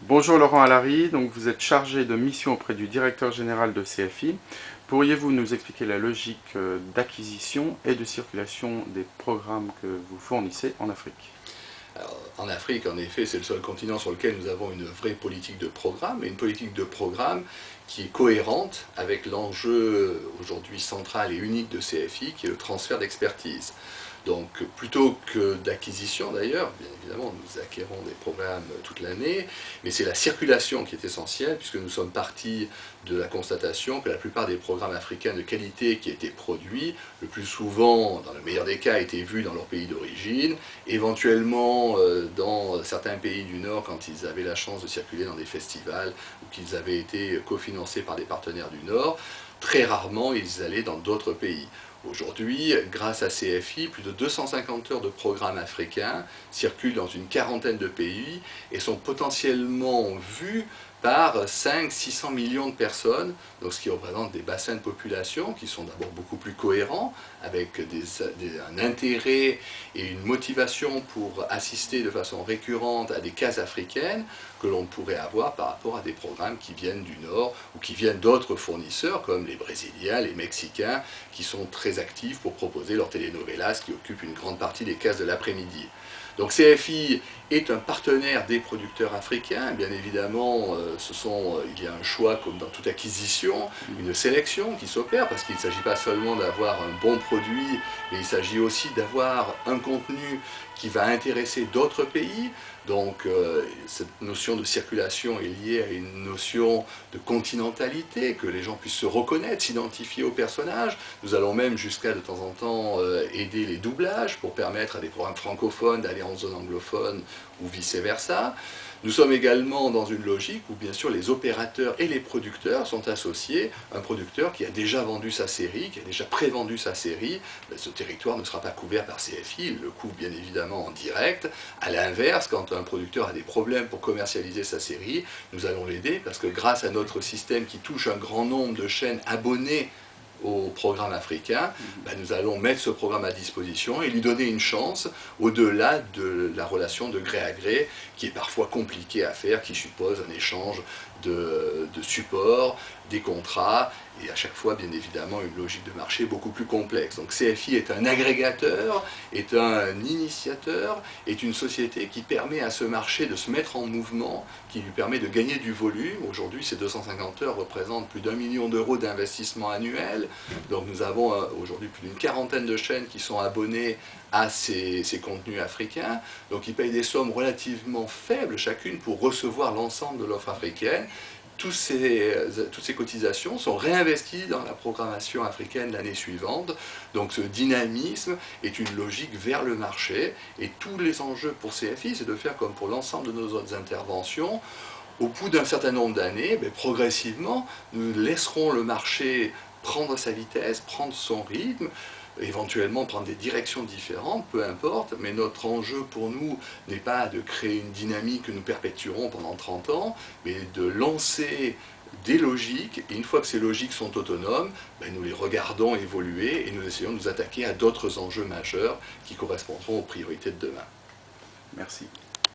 Bonjour Laurent Allary, donc vous êtes chargé de mission auprès du directeur général de CFI. Pourriez-vous nous expliquer la logique d'acquisition et de circulation des programmes que vous fournissez en Afrique? Alors, en Afrique, en effet, c'est le seul continent sur lequel nous avons une vraie politique de programme, et une politique de programme qui est cohérente avec l'enjeu aujourd'hui central et unique de CFI, qui est le transfert d'expertise. Donc, plutôt que d'acquisition d'ailleurs, bien évidemment, nous acquérons des programmes toute l'année, mais c'est la circulation qui est essentielle, puisque nous sommes partis de la constatation que la plupart des programmes africains de qualité qui étaient produits, le plus souvent, dans le meilleur des cas, étaient vus dans leur pays d'origine, éventuellement dans certains pays du Nord quand ils avaient la chance de circuler dans des festivals ou qu'ils avaient été cofinancés par des partenaires du Nord. Très rarement, ils allaient dans d'autres pays. Aujourd'hui, grâce à CFI, plus de 250 heures de programmes africains circulent dans une quarantaine de pays et sont potentiellement vus par 500-600 millions de personnes, donc ce qui représente des bassins de population qui sont d'abord beaucoup plus cohérents, avec un intérêt et une motivation pour assister de façon récurrente à des cases africaines que l'on pourrait avoir par rapport à des programmes qui viennent du Nord ou qui viennent d'autres fournisseurs comme les Brésiliens, les Mexicains, qui sont très actifs pour proposer leurs telenovelas qui occupent une grande partie des cases de l'après-midi. Donc CFI est un partenaire des producteurs africains. Bien évidemment, il y a un choix comme dans toute acquisition, une sélection qui s'opère parce qu'il ne s'agit pas seulement d'avoir un bon produit, mais il s'agit aussi d'avoir un contenu qui va intéresser d'autres pays. Donc cette notion de circulation est liée à une notion de continentalité, que les gens puissent se reconnaître, s'identifier au personnage. Nous allons même jusqu'à de temps en temps aider les doublages pour permettre à des programmes francophones d'aller en zone anglophone ou vice-versa. Nous sommes également dans une logique où bien sûr les opérateurs et les producteurs sont associés. Un producteur qui a déjà vendu sa série, qui a déjà prévendu sa série, ce territoire ne sera pas couvert par CFI, il le couvre bien évidemment en direct. À l'inverse, quand un producteur a des problèmes pour commercialiser sa série, nous allons l'aider parce que grâce à notre système qui touche un grand nombre de chaînes abonnées au programme africain, nous allons mettre ce programme à disposition et lui donner une chance au-delà de la relation de gré à gré qui est parfois compliquée à faire, qui suppose un échange de support, des contrats et à chaque fois bien évidemment une logique de marché beaucoup plus complexe. Donc CFI est un agrégateur, est un initiateur, est une société qui permet à ce marché de se mettre en mouvement, qui lui permet de gagner du volume. Aujourd'hui ces 250 heures représentent plus d'1 million d'euros d'investissement annuel. Donc nous avons aujourd'hui plus d'une quarantaine de chaînes qui sont abonnées à ces contenus africains. Donc ils payent des sommes relativement faibles chacune pour recevoir l'ensemble de l'offre africaine. Toutes ces cotisations sont réinvesties dans la programmation africaine l'année suivante. Donc ce dynamisme est une logique vers le marché. Et tous les enjeux pour CFI, c'est de faire comme pour l'ensemble de nos autres interventions. Au bout d'un certain nombre d'années, progressivement, nous laisserons le marché prendre sa vitesse, prendre son rythme, éventuellement prendre des directions différentes, peu importe, mais notre enjeu pour nous n'est pas de créer une dynamique que nous perpétuerons pendant 30 ans, mais de lancer des logiques, et une fois que ces logiques sont autonomes, nous les regardons évoluer et nous essayons de nous attaquer à d'autres enjeux majeurs qui correspondront aux priorités de demain. Merci.